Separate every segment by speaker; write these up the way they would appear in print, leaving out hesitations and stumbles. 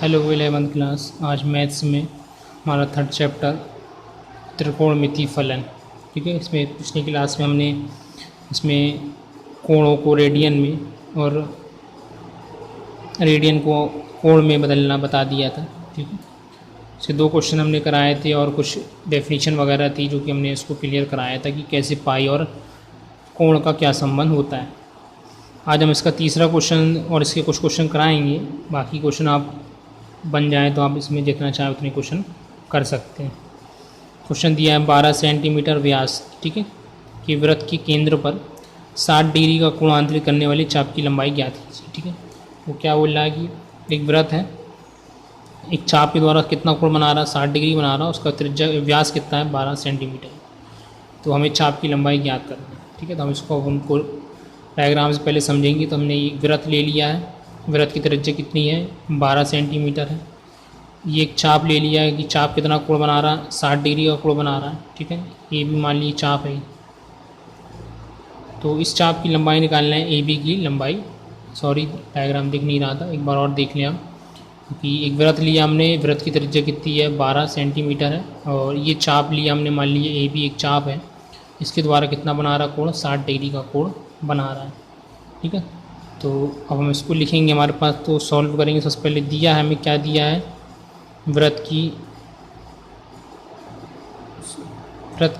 Speaker 1: Hello 11th class. आज maths में हमारा थर्ड चैप्टर त्रिकोणमिति फलन। ठीक है, इसमें पिछली क्लास में हमने इसमें कोणों को रेडियन में और रेडियन को कोण में बदलना बता दिया था। ठीक है, इससे दो क्वेश्चन हमने कराए थे और कुछ डेफिनेशन वगैरह थी जो कि हमने इसको क्लियर कराया था कि कैसे पाई और कोण का क्या संबंध होता है। आज हम इसका तीसरा क्वेश्चन और इसके कुछ क्वेश्चन कराएंगे। बाकी क्वेश्चन आप बन जाए तो आप इसमें जितना चाहे उतने क्वेश्चन कर सकते हैं। क्वेश्चन दिया है 12 सेंटीमीटर व्यास, ठीक है, कि वृत्त के केंद्र पर 60 डिग्री का कोण आंतरित करने वाली चाप की लंबाई ज्ञात कीजिए। ठीक है, वो क्या बोल रहा है कि एक वृत्त है, एक चाप के द्वारा कितना कोण बना रहा है, 60 डिग्री बना रहा है, उसका त्रिज्या व्यास कितना है, 12 सेंटीमीटर। तो हमें चाप की लंबाई ज्ञात करनी है। ठीक है, तो हम इसको हमको डायग्राम से पहले समझेंगे। तो हमने ये वृत्त ले लिया है, वृत्त की त्रिज्या कितनी है, 12 सेंटीमीटर है। ये एक चाप ले लिया है कि चाप कितना कोण बना रहा है, 60 डिग्री का कोण बना रहा है। ठीक है, ये भी मान लीजिए चाप है। तो इस चाप की लंबाई निकालना है, ए बी की लंबाई। सॉरी, डायग्राम दिख नहीं रहा था, एक बार और देख लिया हम। क्योंकि एक वृत्त लिया हमने, वृत्त की त्रिज्या कितनी है, 12 सेंटीमीटर है, और ये चाप लिया हमने, मान लीजिए ए बी एक चाप है, इसके द्वारा कितना बना रहा कोण, 60 डिग्री का कोण बना रहा है। ठीक है, तो अब हम इसको लिखेंगे। हमारे पास तो सॉल्व करेंगे। सबसे पहले दिया है हमें, क्या दिया है, वृत्त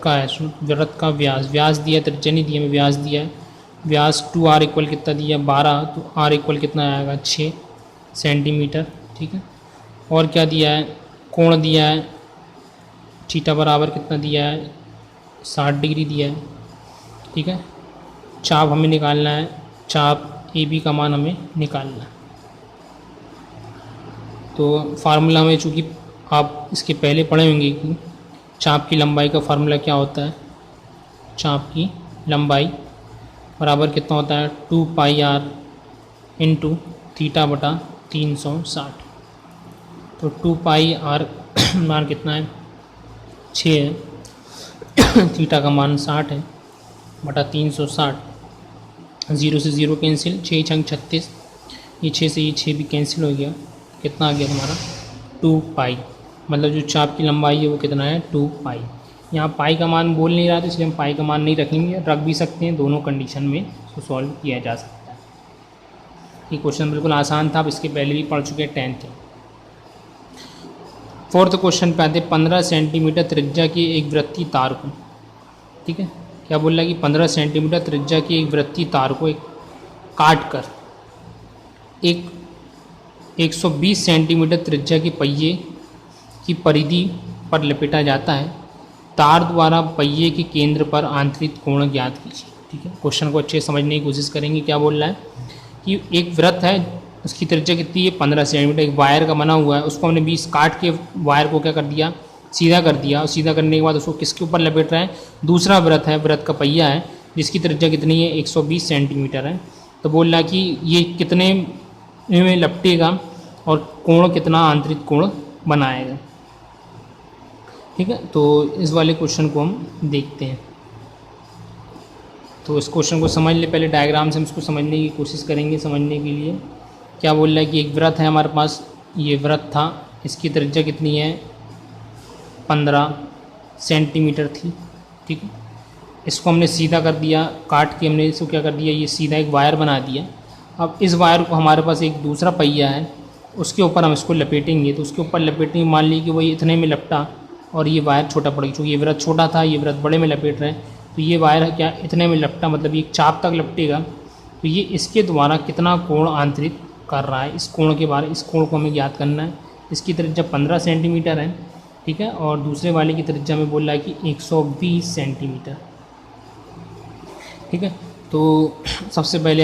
Speaker 1: का है, वृत्त का व्यास दिया, त्रिज्या नहीं दिया, हमें व्यास दिया है। व्यास 2r इक्वल कितना दिया, 12, तो r इक्वल कितना आएगा, 6 सेंटीमीटर। ठीक है, और क्या दिया है, कोण दिया है, थीटा बराबर कितना दिया है, 60 डिग्री दिया है। ठीक है, चाप हमें निकालना है, चाप ए बी का मान हमें निकालना है। तो फार्मूला में, चूँकि आप इसके पहले पढ़े होंगे कि चाप की लंबाई का फार्मूला क्या होता है, चाप की लंबाई बराबर कितना होता है, 2 पाई आर इंटू थीटा बटा 360। तो 2 पाई आर मान कितना है, 6 है, थीटा का मान 60 है, बटा 360। 0 से 0 कैंसिल, 6 छंग 36, ये 6 से ये 6 भी कैंसिल हो गया। कितना आ गया तुम्हारा, 2 पाई। मतलब जो चाप की लंबाई है वो कितना है, 2 पाई। यहाँ पाई का मान बोल नहीं रहा था, इसलिए हम पाई का मान नहीं रखेंगे, रख भी सकते हैं, दोनों कंडीशन में इसको सॉल्व किया जा सकता है। ये क्वेश्चन बिल्कुल आसान था, आप इसके पहले भी पढ़ चुके हैं 10th में। फोर्थ क्वेश्चन पे आते, 15 सेंटीमीटर त्रिज्या की एक वृत्तीय तार को, ठीक है, क्या बोल रहा है कि 15 सेंटीमीटर त्रिज्या की एक वृत्तीय तार को एक काट कर एक 120 सेंटीमीटर त्रिज्या के पहिए की परिधि पर लपेटा जाता है। तार द्वारा पहिए के केंद्र पर आंतरिक कोण ज्ञात कीजिए। ठीक है, क्वेश्चन को अच्छे समझने की कोशिश करेंगे। क्या बोल रहा है कि एक वृत्त है, उसकी त्रिज्या कितनी है, 15 सेंटीमीटर, एक वायर का बना हुआ है, उसको हमने 20 काट के वायर को क्या कर दिया, सीधा कर दिया, और सीधा करने के बाद उसको किसके ऊपर लपेट रहा है, दूसरा वृत्त है, वृत्त का पहिया है, जिसकी त्रिज्या कितनी है, 120 सेंटीमीटर है। तो बोल रहा है कि ये कितने में लपटेगा और कोण कितना आंतरिक कोण बनाएगा। ठीक है, तो इस वाले क्वेश्चन को हम देखते हैं। तो इस क्वेश्चन को समझ ले, पहले डायग्राम से हम इसको समझने की कोशिश करेंगे। समझने के लिए क्या बोल रहा है कि एक वृत्त है हमारे पास, ये वृत्त था, इसकी त्रिज्या कितनी है, 15 सेंटीमीटर थी। ठीक है, इसको हमने सीधा कर दिया, काट के हमने इसको क्या कर दिया, ये सीधा एक वायर बना दिया। अब इस वायर को हमारे पास एक दूसरा पहिया है, उसके ऊपर हम इसको लपेटेंगे। तो उसके ऊपर लपेटेंगे, मान लीजिए कि वही इतने में लपटा और ये वायर छोटा पड़ गया, क्योंकि ये वृत्त छोटा था, ये वृत्त बड़े में लपेट रहे हैं, तो ये वायर क्या इतने में लपटा, मतलब ये चाप तक लपटेगा। तो ये इसके द्वारा कितना कोण आंतरित कर रहा है, इस कोण के बारे, इस कोण को हमें ज्ञात करना है। इसकी त्रिज्या 15 सेंटीमीटर है। ठीक है, और दूसरे वाले की त्रिज्या में बोल रहा है कि 120 सेंटीमीटर। ठीक है, तो सबसे पहले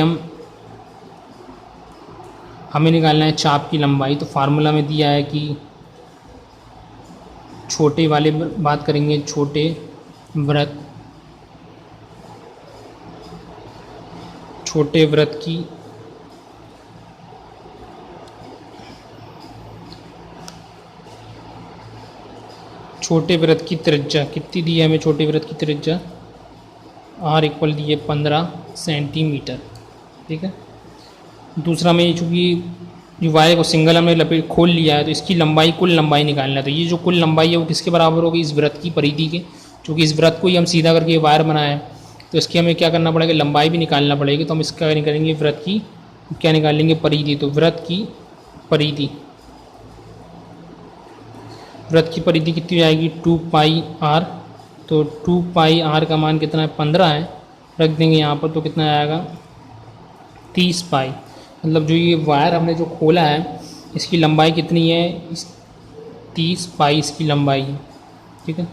Speaker 1: हमें निकालना है चाप की लंबाई। तो फार्मूला में दिया है कि छोटे वाले बात करेंगे, छोटे वृत्त की छोटे वृत्त की त्रिज्या कितनी दी है हमें, छोटे वृत्त की त्रिज्या r इक्वल दी है 15 सेंटीमीटर। ठीक है, दूसरा में चूँकि जो वायर को सिंगल हमने लपेट खोल लिया है तो इसकी लंबाई, कुल लंबाई निकालना है। तो ये जो कुल लंबाई है वो किसके बराबर होगी, इस वृत्त की परिधि के। क्योंकि इस वृत्त को ही हम सीधा करके वायर बनाए हैं तो इसकी हमें क्या करना पड़ेगा, लंबाई भी निकालना पड़ेगी। तो हम इसका निकालेंगे वृत्त की, क्या निकालेंगे, परिधि। तो वृत्त की परिधि, वृत्त की परिधि कितनी आएगी, 2 पाई आर। तो 2 पाई आर का मान कितना है, 15 है, रख देंगे यहाँ पर। तो कितना आएगा, 30 पाई। मतलब जो ये वायर हमने जो खोला है इसकी लंबाई कितनी है, 30 पाई इसकी लंबाई है। ठीक है,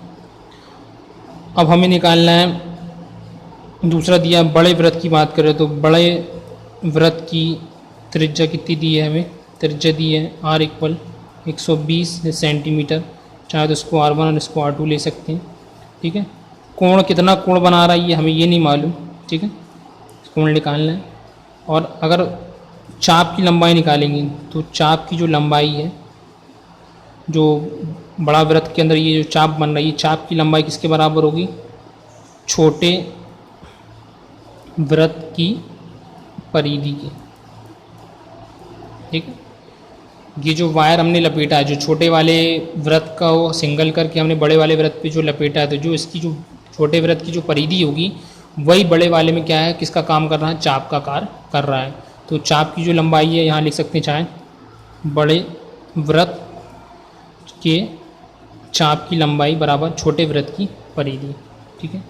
Speaker 1: अब हमें निकालना है दूसरा दिया, बड़े वृत्त की बात करें तो बड़े वृत्त की त्रिज्या कितनी दी है हमें, त्रिज्या दी है r इक्वल 120 सेंटीमीटर। चाहे तो इसको R1 और इसको R2 ले सकते हैं। ठीक है, कोण कितना कोण बना रहा है ये हमें ये नहीं मालूम। ठीक है, कोण निकालना है। और अगर चाप की लंबाई निकालेंगे तो चाप की जो लंबाई है, जो बड़ा वृत्त के अंदर ये जो चाप बन रही है, चाप की लंबाई किसके बराबर होगी, छोटे वृत्त की परिधि की। ठीक है, ये जो वायर हमने लपेटा है, जो छोटे वाले वृत्त का वो सिंगल करके हमने बड़े वाले वृत्त पे जो लपेटा है, तो जो इसकी जो छोटे वृत्त की जो परिधि होगी वही बड़े वाले में क्या है, किसका काम कर रहा है, चाप का कार्य कर रहा है। तो चाप की जो लंबाई है यहाँ लिख सकते हैं, चाहे बड़े वृत्त के चाप की लंबाई बराबर छोटे वृत्त की परिधि। ठीक है,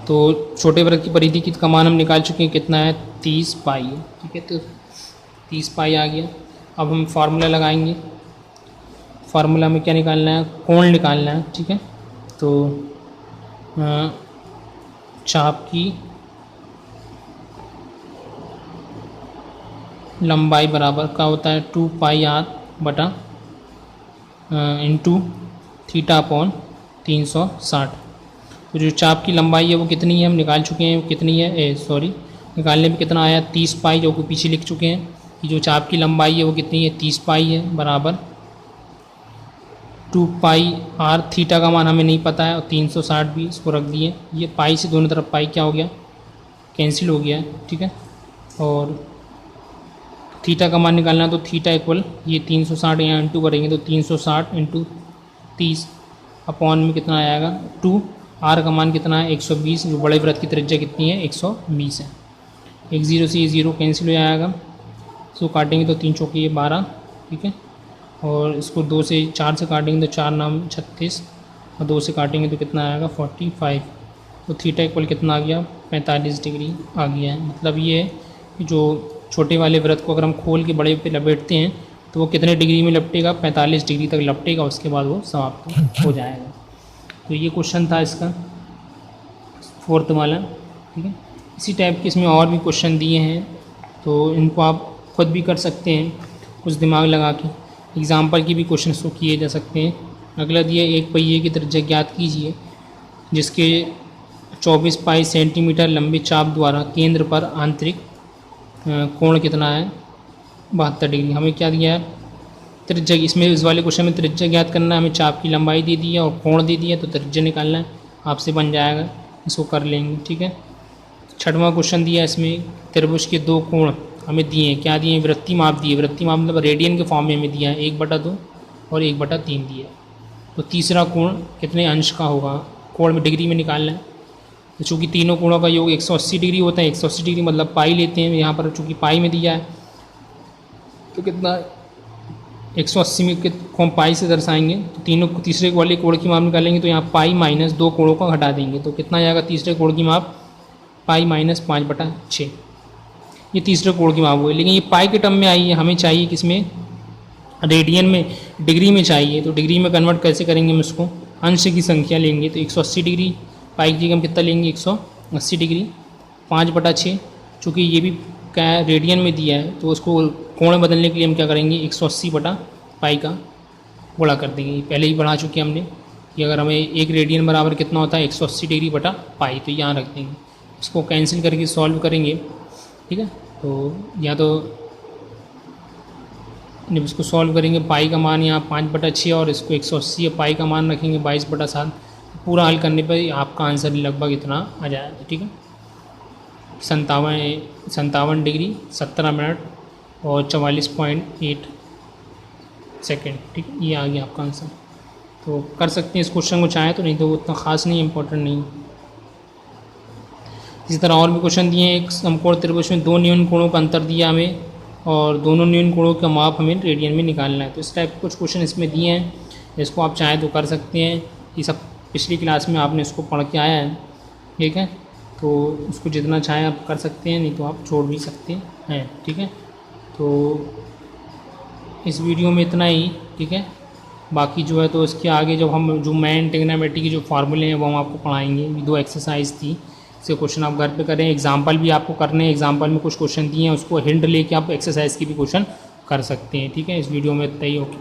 Speaker 1: तो छोटे वृत्त की परिधि की का मान हम निकाल चुके हैं, कितना है, 30 पाई है। ठीक है, तो 30 पाई आ गया। अब हम फार्मूला लगाएंगे। फार्मूला में क्या निकालना है, कोण निकालना है। ठीक है, तो चाप की लंबाई बराबर क्या होता है, 2 पाई आर बटा इंटू थीटा अपॉन 360। तो जो चाप की लंबाई है वो कितनी है, हम निकाल चुके हैं, वो कितनी है, निकालने में कितना आया, 30 पाई, जो कि पीछे लिख चुके हैं कि जो चाप की लंबाई है वो कितनी है, 30 पाई है, बराबर 2 पाई आर। थीटा का मान हमें नहीं पता है और 360 भी इसको रख दिए। ये पाई से दोनों तरफ पाई क्या हो गया, कैंसिल हो गया है। ठीक है, और थीटा का मान निकालना, तो थीटा इक्वल ये 360 यहाँ इंटू करेंगे तो 360 इंटू 30 अपॉन में कितना आएगा 2। आर का मान कितना है, 120। जो बड़े वृत्त की त्रिज्या कितनी है, 120 है। 1 0 से ये 0 कैंसिल हो जाएगा, इसको काटेंगे तो 3 चौके ये 12। ठीक है, और इसको 2 से 4 से काटेंगे तो 4 नाम 36 और 2 से काटेंगे तो कितना आएगा 45। तो थीटा इक्वल कितना आ गया, 45 डिग्री आ गया है। मतलब ये है कि जो छोटे वाले वृत्त को अगर हम खोल के बड़े पे लपेटते हैं तो वो कितने डिग्री में लपटेगा, 45 डिग्री तक लपटेगा, उसके बाद वो समाप्त हो जाएगा। तो ये क्वेश्चन था इसका 4th वाला। ठीक है, इसी टाइप के इसमें और भी क्वेश्चन दिए हैं, तो इनको आप खुद भी कर सकते हैं कुछ दिमाग लगा के। एग्जाम्पल की भी क्वेश्चन को किए जा सकते हैं। अगला दिया, एक पहिए की त्रिज्या ज्ञात कीजिए जिसके 24 पाई सेंटीमीटर लंबे चाप द्वारा केंद्र पर आंतरिक कोण कितना है, 72 डिग्री। हमें क्या दिया है, त्रिज्या। इसमें इस वाले क्वेश्चन में त्रिज्या ज्ञात करना है, हमें चाप की लंबाई दे दी है और कोण दे दिया, तो त्रिज्या निकालना है, आपसे बन जाएगा, इसको कर लेंगे। ठीक है, 6वां क्वेश्चन दिया है, इसमें त्रिभुज के 2 कोण हमें दिए हैं, क्या दिए हैं, वृत्ति माप दिए। वृत्ति माप मतलब रेडियन के फॉर्म में हमें दिया है, 1/2 और 1/3 दिया। तो तीसरा कोण कितने अंश का होगा, कोण में डिग्री में निकालना है। तो चूँकि तीनों कोणों का योग 180 डिग्री होता है, 180 डिग्री मतलब पाई लेते हैं, यहाँ पर चूँकि पाई में दिया है तो कितना 180 में को हम पाई से दर्शाएंगे, तो तीनों तीसरे वाले कोण की माप निकालेंगे तो यहाँ पाई माइनस 2 कोणों का घटा देंगे, तो कितना आएगा तीसरे कोण की माप, पाई माइनस 5/6। ये तीसरे कोण की माप हुई। लेकिन ये पाई के टर्म में आई है, हमें चाहिए किसमें, रेडियन में, डिग्री में चाहिए। तो डिग्री में कन्वर्ट कैसे करेंगे हम इसको, अंश की संख्या लेंगे तो 180 डिग्री, पाई की हम कितना लेंगे 180 डिग्री, 5/6। चूँकि ये भी क्या है रेडियन में दिया है तो उसको कोण बदलने के लिए हम क्या करेंगे 180/पाई का गुणा कर देंगे। पहले ही बढ़ा चुके हमने कि अगर हमें 1 रेडियन बराबर कितना होता है 180 डिग्री/पाई, तो यहाँ रख देंगे। इसको कैंसिल करके सॉल्व करेंगे। ठीक है, तो या तो जब इसको सॉल्व करेंगे पाई का मान यहाँ 5/6 और इसको 180 पाई का मान रखेंगे 22/7। पूरा हल करने पर आपका आंसर लगभग इतना आ जाएगा। ठीक है, 57 डिग्री 17 मिनट और 44.8 सेकेंड। ठीक है, ये आ गया आपका आंसर। तो कर सकते हैं इस क्वेश्चन को चाहें तो, नहीं तो उतना ख़ास नहीं, इंपॉर्टेंट नहीं। इसी तरह और भी क्वेश्चन दिए हैं। एक समकोण त्रिभुज में दो न्यून कोणों का अंतर दिया हमें और दोनों न्यून कोणों का माप हमें रेडियन में निकालना है। तो इस टाइप के कुछ क्वेश्चन इसमें दिए हैं, इसको आप चाहें तो कर सकते हैं। ये सब पिछली क्लास में आपने इसको पढ़ के आया है, ठीक है, तो उसको जितना चाहें आप कर सकते हैं, नहीं तो आप छोड़ भी सकते हैं। ठीक है, तो इस वीडियो में इतना ही। ठीक है, बाकी जो है तो इसके आगे जब हम जो मेन ट्रिग्नोमेट्री के जो फार्मूले हैं वो हम आपको पढ़ाएंगे। ये 2 एक्सरसाइज थी, से क्वेश्चन आप घर पे करें। एग्जाम्पल भी आपको करने हैं, एग्जाम्पल में कुछ क्वेश्चन दिए हैं, उसको हिंट लेके आप एक्सरसाइज की भी क्वेश्चन कर सकते हैं। ठीक है, इस वीडियो में इतना ही। ओके।